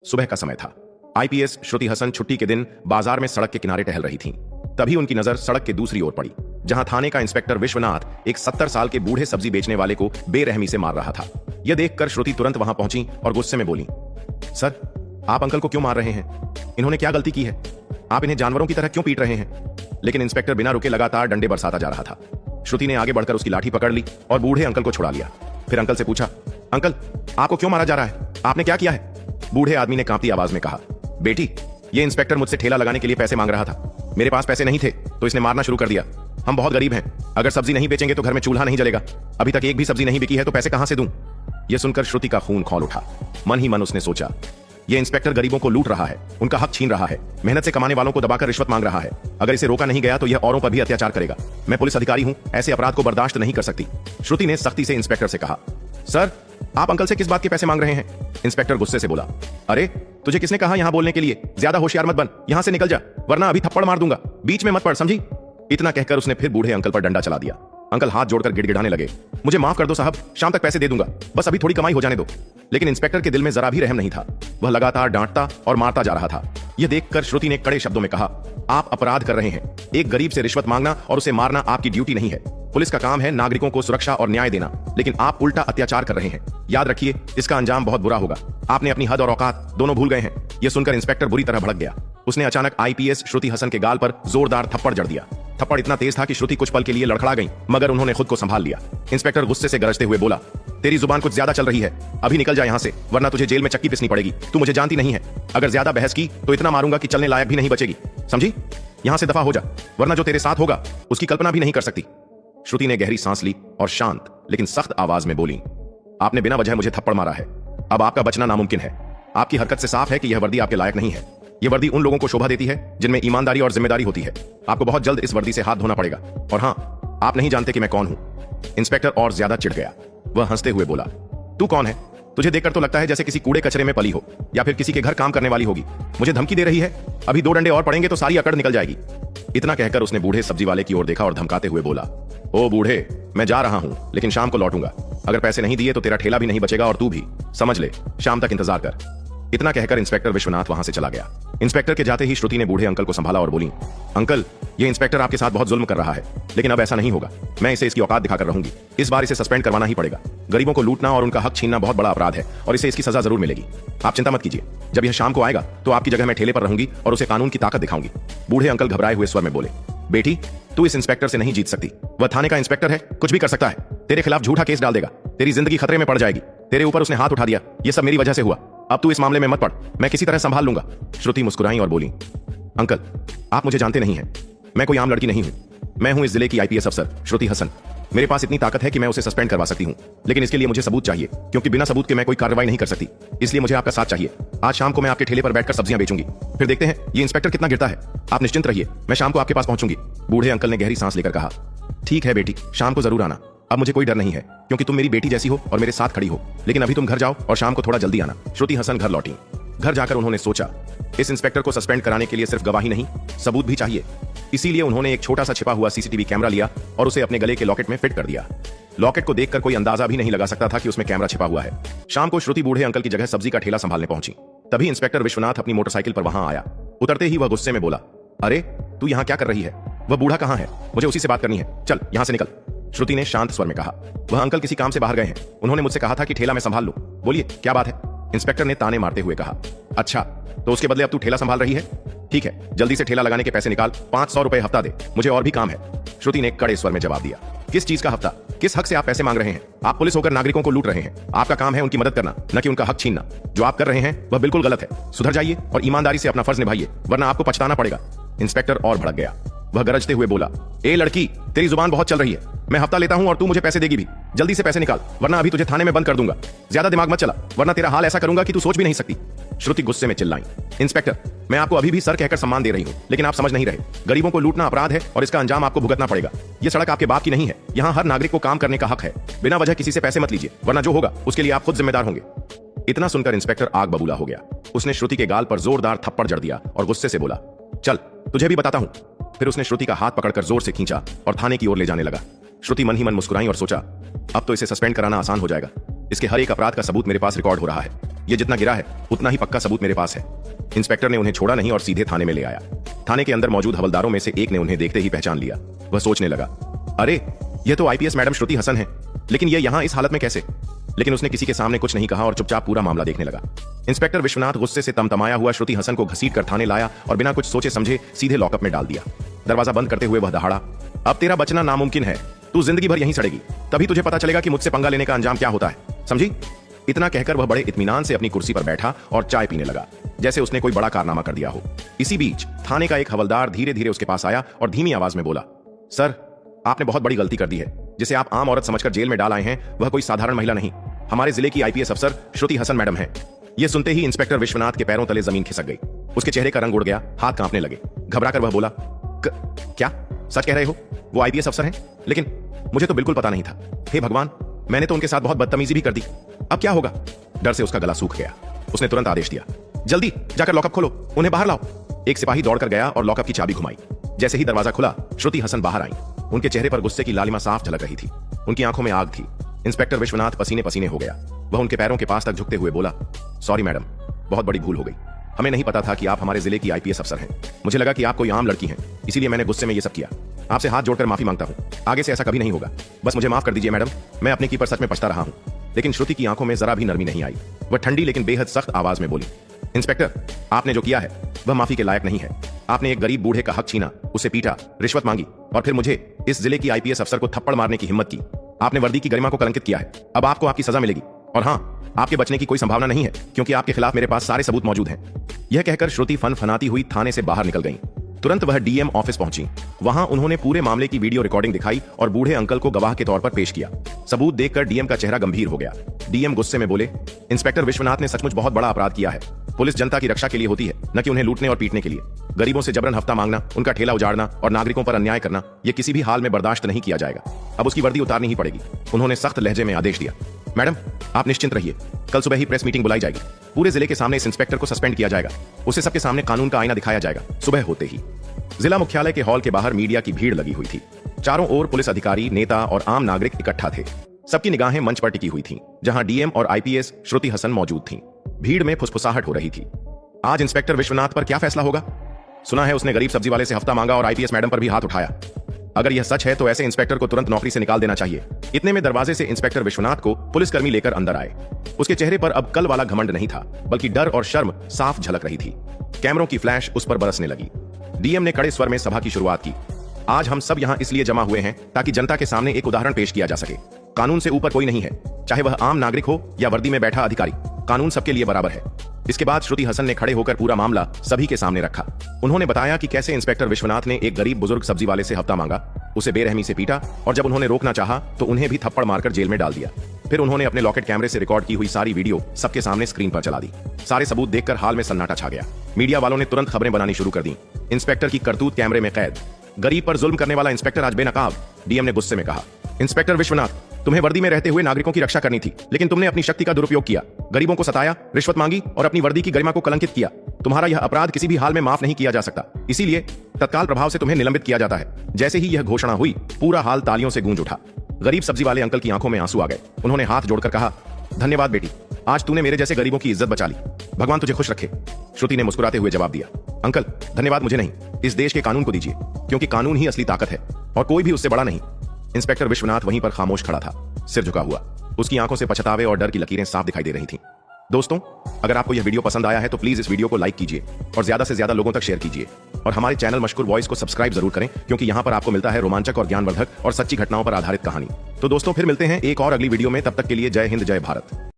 सुबह का समय था। आईपीएस श्रुति हसन छुट्टी के दिन बाजार में सड़क के किनारे टहल रही थीं। तभी उनकी नजर सड़क के दूसरी ओर पड़ी, जहां थाने का इंस्पेक्टर विश्वनाथ एक 70 साल के बूढ़े सब्जी बेचने वाले को बेरहमी से मार रहा था। यह देखकर श्रुति तुरंत वहां पहुंची और गुस्से में बोली, सर, आप अंकल को क्यों मार रहे हैं? इन्होंने क्या गलती की है? आप इन्हें जानवरों की तरह क्यों पीट रहे हैं? लेकिन इंस्पेक्टर बिना रुके लगातार डंडे बरसाता जा रहा था। श्रुति ने आगे बढ़कर उसकी लाठी पकड़ ली और बूढ़े अंकल को छुड़ा लिया। फिर अंकल से पूछा, अंकल, आपको क्यों मारा जा रहा है? आपने क्या किया है? बूढ़े आदमी ने कांपती आवाज में कहा, बेटी, ये इंस्पेक्टर मुझसे ठेला लगाने के लिए पैसे मांग रहा था। मेरे पास पैसे नहीं थे तो इसने मारना शुरू कर दिया। हम बहुत गरीब हैं, अगर सब्जी नहीं बेचेंगे तो घर में चूल्हा नहीं जलेगा। अभी तक एक भी सब्जी नहीं बिकी है तो पैसे कहां से दूं? यह सुनकर श्रुति का खून खौल उठा। मन ही मन उसने सोचा, यह इंस्पेक्टर गरीबों को लूट रहा है, उनका हक छीन रहा है, मेहनत से कमाने वालों को दबाकर रिश्वत मांग रहा है। अगर इसे रोका नहीं गया तो यह औरों पर भी अत्याचार करेगा। मैं पुलिस अधिकारी हूं, ऐसे अपराध को बर्दाश्त नहीं कर सकती। श्रुति ने सख्ती से इंस्पेक्टर से कहा, सर, आप अंकल से किस बात के पैसे मांग रहे हैं? इंस्पेक्टर गुस्से से बोला, अरे, तुझे किसने कहा यहां बोलने के लिए? ज्यादा होशियार मत बन, यहां से निकल जा, वरना अभी थप्पड़ मार दूंगा। बीच में मत पड़, समझी? इतना कहकर उसने फिर बूढ़े अंकल पर डंडा चला दिया। अंकल हाथ जोड़कर गिड़गिड़ाने लगे, मुझे माफ कर दो साहब, शाम तक पैसे दे दूंगा, बस अभी थोड़ी कमाई हो जाने दो। लेकिन इंस्पेक्टर के दिल में जरा भी रहम नहीं था। वह लगातार डांटता और मारता जा रहा था। यह देखकर श्रुति ने कड़े शब्दों में कहा, आप अपराध कर रहे हैं। एक गरीब से रिश्वत मांगना और उसे मारना आपकी ड्यूटी नहीं है। पुलिस का काम है नागरिकों को सुरक्षा और न्याय देना, लेकिन आप उल्टा अत्याचार कर रहे हैं। याद रखिए, इसका अंजाम बहुत बुरा होगा। आपने अपनी हद और औकात दोनों भूल गए हैं। यह सुनकर इंस्पेक्टर बुरी तरह भड़क गया। उसने अचानक आईपीएस श्रुति हसन के गाल पर जोरदार थप्पड़ जड़ दिया। थप्पड़ इतना तेज था कि श्रुति कुछ पल के लिए लड़खड़ा गई, मगर उन्होंने खुद को संभाल लिया। इंस्पेक्टर गुस्से से गरजते हुए बोला, तेरी जुबान कुछ ज्यादा चल रही है, अभी निकल जा यहां से, वरना तुझे जेल में चक्की पिसनी पड़ेगी। तू मुझे जानती नहीं है, अगर ज्यादा बहस की तो इतना मारूंगा कि चलने लायक भी नहीं बचेगी, समझी? यहां से दफा हो जा, वरना जो तेरे साथ होगा उसकी कल्पना भी नहीं कर सकती। श्रुति ने गहरी सांस ली और शांत लेकिन सख्त आवाज में बोली, आपने बिना वजह मुझे थप्पड़ मारा है, अब आपका बचना नामुमकिन है। आपकी हरकत से साफ है कि यह वर्दी आपके लायक नहीं है। यह वर्दी उन लोगों को शोभा देती है जिनमें ईमानदारी और जिम्मेदारी होती है। आपको बहुत जल्द इस वर्दी से हाथ धोना पड़ेगा। और हां, आप नहीं जानते कि मैं कौन हूं। इंस्पेक्टर और ज्यादा चिढ़ गया। वह हंसते हुए बोला, तू कौन है? तुझे देखकर तो लगता है जैसे किसी कूड़े कचरे में पली हो या फिर किसी के घर काम करने वाली होगी। मुझे धमकी दे रही है? अभी 2 डंडे और पड़ेंगे तो सारी अकड़ निकल जाएगी। इतना कहकर उसने बूढ़े सब्जी वाले की ओर देखा और धमकाते हुए बोला, ओ बूढ़े, मैं जा रहा हूं, लेकिन शाम को लौटूंगा। अगर पैसे नहीं दिए तो तेरा ठेला भी नहीं बचेगा और तू भी, समझ ले, शाम तक इंतजार कर। इतना कहकर इंस्पेक्टर विश्वनाथ वहां से चला गया। इंस्पेक्टर के जाते ही श्रुति ने बूढ़े अंकल को संभाला और बोली, अंकल, ये इंस्पेक्टर आपके साथ बहुत जुल्म कर रहा है, लेकिन अब ऐसा नहीं होगा। मैं इसे इसकी औकात दिखाकर रहूंगी। इस बार इसे सस्पेंड करवाना ही पड़ेगा। गरीबों को लूटना और उनका हक छीनना बहुत बड़ा अपराध है और इसे इसकी सजा जरूर मिलेगी। आप चिंता मत कीजिए, जब यह शाम को आएगा तो आपकी जगह मैं ठेले पर रहूंगी और उसे कानून की ताकत दिखाऊंगी। बूढ़े अंकल घबराए हुए स्वर में बोले, बेटी, तू इस इंस्पेक्टर से नहीं जीत सकती। वह थाने का इंस्पेक्टर है, कुछ भी कर सकता है। तेरे खिलाफ झूठा केस डाल देगा, तेरी जिंदगी खतरे में पड़ जाएगी। तेरे ऊपर उसने हाथ उठा दिया, यह सब मेरी वजह से हुआ। अब तू इस मामले में मत पड़, मैं किसी तरह संभाल लूंगा। श्रुति मुस्कुराई और बोली, अंकल, आप मुझे जानते नहीं हैं, मैं कोई आम लड़की नहीं हूं। मैं हूं इस जिले की आईपीएस अफसर श्रुति हसन। मेरे पास इतनी ताकत है कि मैं उसे सस्पेंड करवा सकती हूं, लेकिन इसके लिए मुझे सबूत चाहिए, क्योंकि बिना सबूत के मैं कोई कार्रवाई नहीं कर सकती। इसलिए मुझे आपका साथ चाहिए। आज शाम को मैं आपके ठेले पर बैठकर सब्जियां बेचूंगी, फिर देखते हैं ये इंस्पेक्टर कितना गिरता है। आप निश्चिंत रहिए, मैं शाम को आपके पास पहुंचूंगी। बूढ़े अंकल ने गहरी सांस लेकर कहा, ठीक है बेटी, शाम को जरूर आना। अब मुझे कोई डर नहीं है, क्योंकि तुम मेरी बेटी जैसी हो और मेरे साथ खड़ी हो। लेकिन अभी तुम घर जाओ और शाम को थोड़ा जल्दी आना। श्रुति हसन घर लौटी। घर जाकर उन्होंने सोचा, इस इंस्पेक्टर को सस्पेंड कराने के लिए सिर्फ गवाही नहीं, सबूत भी चाहिए। इसीलिए उन्होंने एक छोटा सा छिपा हुआ सीसीटीवी कैमरा लिया और उसे अपने गले के लॉकेट में फिट कर दिया। लॉकेट को देखकर कोई अंदाजा भी नहीं लगा सकता था कि उसमें कैमरा छिपा हुआ है। शाम को श्रुति बूढ़े अंकल की जगह सब्जी का ठेला संभालने पहुंची। तभी इंस्पेक्टर विश्वनाथ अपनी मोटरसाइकिल पर वहां आया। उतरते ही वह गुस्से में बोला, अरे, तू यहां क्या कर रही है? वह बूढ़ा कहां है? मुझे उसी से बात करनी है, चल यहां से निकल। श्रुति ने शांत स्वर में कहा, वह अंकल किसी काम से बाहर गए हैं, उन्होंने मुझसे कहा था कि ठेला मैं संभाल लूं। बोलिए, क्या बात है? इंस्पेक्टर ने ताने मारते हुए कहा, अच्छा, तो उसके बदले अब तू ठेला संभाल रही है? ठीक है, जल्दी से ठेला लगाने के पैसे निकाल, 500 रुपए हफ्ता दे, मुझे और भी काम है। श्रुति ने कड़े स्वर में जवाब दिया, किस चीज का हफ्ता? किस हक से आप पैसे मांग रहे हैं? आप पुलिस होकर नागरिकों को लूट रहे हैं। आपका काम है उनकी मदद करना, न कि उनका हक छीनना। जो आप कर रहे हैं वह बिल्कुल गलत है। सुधर जाइए और ईमानदारी से अपना फर्ज निभाइए, वरना आपको पछताना पड़ेगा। इंस्पेक्टर और भड़क गया। वह गरजते हुए बोला, ए लड़की, तेरी जुबान बहुत चल रही है। मैं हफ्ता लेता हूं और तू मुझे पैसे देगी भी। जल्दी से पैसे निकाल, वरना अभी तुझे थाने में बंद कर दूंगा। ज्यादा दिमाग मत चला, वरना तेरा हाल ऐसा करूंगा कि तू सोच भी नहीं सकती। श्रुति गुस्से में चिल्लाई, इंस्पेक्टर, मैं आपको अभी भी सर कहकर सम्मान दे रही हूं, लेकिन आप समझ नहीं रहे। गरीबों को लूटना अपराध है और इसका अंजाम आपको भुगतना पड़ेगा। यह सड़क आपके बाप की नहीं है, यहाँ हर नागरिक को काम करने का हक है। बिना वजह किसी से पैसे मत लीजिए, वरना जो होगा उसके लिए आप खुद जिम्मेदार होंगे। इतना सुनकर इंस्पेक्टर आग बबूला हो गया। उसने श्रुति के गाल पर जोरदार थप्पड़ जड़ दिया और गुस्से से बोला, चल तुझे भी बताता हूं। फिर उसने श्रुति का हाथ पकड़कर जोर से खींचा और थाने की ओर ले जाने लगा। श्रुति मन ही मन मुस्कुराई और सोचा, अब तो इसे सस्पेंड कराना आसान हो जाएगा। इसके हर एक अपराध का सबूत मेरे पास रिकॉर्ड हो रहा है। ये जितना गिरा है उतना ही पक्का सबूत मेरे पास है। इंस्पेक्टर ने उन्हें छोड़ा नहीं और सीधे थाने में ले आया। थाने के अंदर मौजूद हवलदारों में से एक ने उन्हें देखते ही पहचान लिया। वह सोचने लगा, अरे ये तो आईपीएस मैडम श्रुति हसन है, लेकिन ये यहां इस हालत में कैसे? लेकिन उसने किसी के सामने कुछ नहीं कहा और चुपचाप पूरा मामला देखने लगा। इंस्पेक्टर विश्वनाथ गुस्से से तमतमाया हुआ श्रुति हसन को घसीट कर थाने लाया और बिना कुछ सोचे समझे सीधे लॉकअप में डाल दिया। दरवाजा बंद करते हुए वह दहाड़ा, अब तेरा बचना नामुमकिन है, तू जिंदगी भर यहीं सड़ेगी, तभी तुझे पता चलेगा कि मुझसे पंगा लेने का अंजाम क्या होता है, समझी? इतना कहकर वह बड़े इत्मीनान से अपनी कुर्सी पर बैठा और चाय पीने लगा, जैसे उसने कोई बड़ा कारनामा कर दिया हो। इसी बीच थाने का एक हवलदार धीरे धीरे उसके पास आया और धीमी आवाज में बोला, सर, आपने बहुत बड़ी गलती कर दी है। जिसे आप आम औरत समझकर जेल में डाल आए हैं वह कोई साधारण महिला नहीं, हमारे जिले की आईपीएस अफसर श्रुति हसन मैडम है। यह सुनते ही इंस्पेक्टर विश्वनाथ के पैरों तले जमीन खिसक गई। उसके चेहरे का रंग उड़ गया, हाथ कांपने लगे। घबराकर वह बोला, क्या सच कह रहे हो? वो आईपीएस अफसर हैं? लेकिन मुझे तो बिल्कुल पता नहीं था। हे भगवान, मैंने तो उनके साथ बहुत बदतमीजी भी कर दी, अब क्या होगा? डर से उसका गला सूख गया। उसने तुरंत आदेश दिया, जल्दी जाकर लॉकअप खोलो, उन्हें बाहर लाओ। एक सिपाही दौड़कर गया और लॉकअप की चाबी घुमाई। जैसे ही दरवाजा खुला, श्रुति हसन बाहर आई। उनके चेहरे पर गुस्से की लालिमा साफ झलक रही थी, उनकी आंखों में आग थी। इंस्पेक्टर विश्वनाथ पसीने पसीने हो गया। वह उनके पैरों के पास तक झुकते हुए बोला, सॉरी मैडम, बहुत बड़ी भूल हो गई। हमें नहीं पता था कि आप हमारे जिले की आईपीएस अफसर हैं। मुझे लगा कि आप कोई आम लड़की हैं, इसीलिए मैंने गुस्से में ये सब किया। आपसे हाथ जोड़कर माफी मांगता हूं, आगे से ऐसा कभी नहीं होगा। बस मुझे माफ कर दीजिए मैडम, मैं अपने की पर सच में पछता रहा हूं। लेकिन श्रुति की आंखों में जरा भी नरमी नहीं आई। वह ठंडी लेकिन बेहद सख्त आवाज में बोली, इंस्पेक्टर, आपने जो किया है वह माफी के लायक नहीं है। आपने एक गरीब बूढ़े का हक छीना, उसे पीटा, रिश्वत मांगी और फिर मुझे, इस जिले की आईपीएस अफसर को थप्पड़ मारने की हिम्मत की। आपने वर्दी की गरिमा को कलंकित किया है। अब आपको आपकी सजा मिलेगी। और हां, आपके बचने की कोई संभावना नहीं है, क्योंकि आपके खिलाफ मेरे पास सारे सबूत मौजूद हैं। यह कहकर श्रुति फनाती हुई थाने से बाहर निकल गई। तुरंत वह डीएम ऑफिस पहुंची। वहां उन्होंने पूरे मामले की वीडियो रिकॉर्डिंग दिखाई और बूढ़े अंकल को गवाह के तौर पर पेश किया। सबूत देखकर डीएम का चेहरा गंभीर हो गया। डीएम गुस्से में बोले, इंस्पेक्टर विश्वनाथ ने सचमुच बहुत बड़ा अपराध किया है। पुलिस जनता की रक्षा के लिए होती है, न कि उन्हें लूटने और पीटने के लिए। गरीबों से जबरन हफ्ता मांगना, उनका ठेला उजाड़ना और नागरिकों पर अन्याय करना, यह किसी भी हाल में बर्दाश्त नहीं किया जाएगा। अब उसकी वर्दी उतारनी ही पड़ेगी। उन्होंने सख्त लहजे में आदेश दिया, मैडम, आप निश्चिंत रहिए, कल सुबह ही प्रेस मीटिंग बुलाई जाएगी। पूरे जिले के सामने इस इंस्पेक्टर को सस्पेंड किया जाएगा। उसे सबके सामने कानून का आईना दिखाया जाएगा। सुबह होते ही जिला मुख्यालय के हॉल के बाहर मीडिया की भीड़ लगी हुई थी। चारों ओर पुलिस अधिकारी, नेता और आम नागरिक इकट्ठा थे। सबकी निगाहें मंच पर टिकी हुई थीं, जहां डीएम और आईपीएस श्रुति हसन मौजूद थीं। भीड़ में फुसफुसाहट हो रही थी। आज इंस्पेक्टर विश्वनाथ पर क्या फैसला होगा? सुना है उसने गरीब सब्जी वाले से हफ्ता मांगा और आईपीएस मैडम पर भी हाथ उठाया। अगर यह सच है तो ऐसे इंस्पेक्टर को तुरंत नौकरी से निकाल देना चाहिए। इतने में दरवाजे से इंस्पेक्टर विश्वनाथ को पुलिसकर्मी लेकर अंदर आए। उसके चेहरे पर अब कल वाला घमंड नहीं था, बल्कि डर और शर्म साफ झलक रही थी। कैमरों की फ्लैश उस पर बरसने लगी। डीएम ने कड़े स्वर में सभा की शुरुआत की। आज हम सब यहाँ इसलिए जमा हुए हैं ताकि जनता के सामने एक उदाहरण पेश किया जा सके। कानून से ऊपर कोई नहीं है, चाहे वह आम नागरिक हो या वर्दी में बैठा अधिकारी। कानून सबके लिए बराबर है। इसके बाद श्रुति हसन ने खड़े होकर पूरा मामला सभी के सामने रखा। उन्होंने बताया कि कैसे इंस्पेक्टर विश्वनाथ ने एक गरीब बुजुर्ग सब्जी वाले से हफ्ता मांगा, उसे बेरहमी से पीटा और जब उन्होंने रोकना चाहा तो उन्हें भी थप्पड़ मारकर जेल में डाल दिया। फिर उन्होंने अपने लॉकेट कैमरे से रिकॉर्ड की हुई सारी वीडियो सबके सामने स्क्रीन पर चला दी। सारे सबूत देखकर हाल में सन्नाटा छा गया। मीडिया वालों ने तुरंत खबरें बनानी शुरू कर दी। इंस्पेक्टर की करतूत कैमरे में कैद। गरीब पर जुल्म करने वाला इंस्पेक्टर आज बेनकाब। डीएम ने गुस्से में कहा, इंस्पेक्टर विश्वनाथ, तुम्हें वर्दी में रहते हुए नागरिकों की रक्षा करनी थी, लेकिन तुमने अपनी शक्ति का दुरुपयोग किया। गरीबों को सताया, रिश्वत मांगी और अपनी वर्दी की गरिमा को कलंकित किया। तुम्हारा यह अपराध किसी भी हाल में माफ नहीं किया जा सकता। इसीलिए तत्काल प्रभाव से तुम्हें निलंबित किया जाता है। जैसे ही यह घोषणा हुई, पूरा हाल तालियों से गूंज उठा। गरीब सब्जी वाले अंकल की आंखों में आंसू आ गए। उन्होंने हाथ जोड़कर कहा, धन्यवाद बेटी, आज तूने मेरे जैसे गरीबों की इज्जत बचा ली। भगवान तुझे खुश रखे। श्रुति ने मुस्कुराते हुए जवाब दिया, अंकल, धन्यवाद मुझे नहीं, इस देश के कानून को दीजिए, क्योंकि कानून ही असली ताकत है और कोई भी उससे बड़ा नहीं। इंस्पेक्टर विश्वनाथ वहीं पर खामोश खड़ा था, सिर झुका हुआ। उसकी आंखों से पछतावे और डर की लकीरें साफ दिखाई दे रही थीं। दोस्तों, अगर आपको यह वीडियो पसंद आया है तो प्लीज इस वीडियो को लाइक कीजिए और ज्यादा से ज्यादा लोगों तक शेयर कीजिए। और हमारे चैनल मशकूर वॉइस को सब्सक्राइब जरूर करें, क्योंकि यहां पर आपको मिलता है रोमांचक और ज्ञानवर्धक और सच्ची घटनाओं पर आधारित कहानी। तो दोस्तों, फिर मिलते हैं एक और अगली वीडियो में। तब तक के लिए जय हिंद, जय भारत।